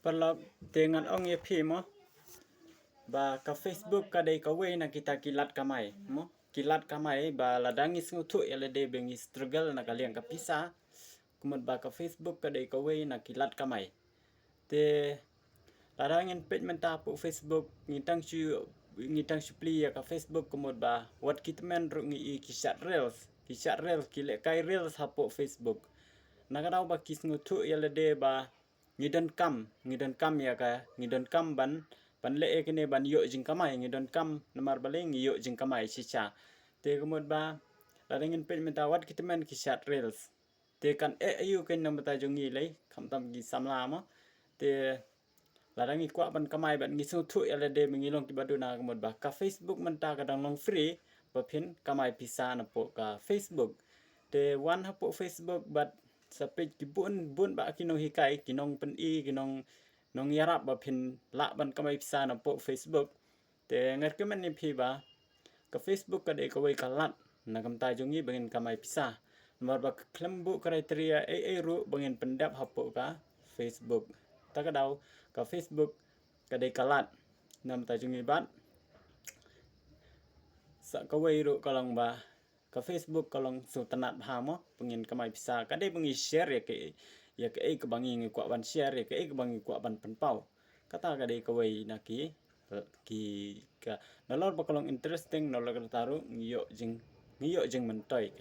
Kalau dengan ong ye phi mo ba ka Facebook ka dei ka we na kita kilat kamai mo kilat kamai ba ladangis ngutu ya de bengi struggle na kalian ka pisa kumad ba ka Facebook ka dei ka we na kilat kamai te ladangin page menta pu Facebook ngitang su pli ya ka Facebook kumad ba wat kitmen ru ngi kisat reels kile kai reels hapo Facebook nakadaw ba kis ngutu ya de ba ngidon kam ya ka ngidon kam ban le kene ban yo jing kamai ngidon kam namar baleng yo jing kamai sicha te kumod ba ladangin pe menta wat kitmen kisat reels te kan ayu ken namata jongi lei kamtam gi samla mo te ladangi kwa ban kamai ban ngisu thu ya de mengilong ti baduna kumod ba ka Facebook menta kadang long free ba phin kamai pisa na po ka Facebook te wan hapo Facebook bat sapit kibun ba kinong hikai kinong pen kinong nong yarap ba phin la ban kamai pisa na po Facebook te ngat kemen ni phi ba ka Facebook ka de ka wei kalat na kamta jongi bangin kamai pisa mar ba klembu kriteria ru bangin pendap hapo ka Facebook takadaw ka Facebook ka de kalat nam ta jongi bat sa ka wei ru kalong ba ka Facebook kalong sultanat hamo pengin kamai pisa ka de bengi share ya ke ka bangi ngi kwa ban share ya ke ka bangi kwa ban penpau kata ka de ka wei na ki ka nalor ba kalong interesting nalor ka taru ngiyo jing mentoi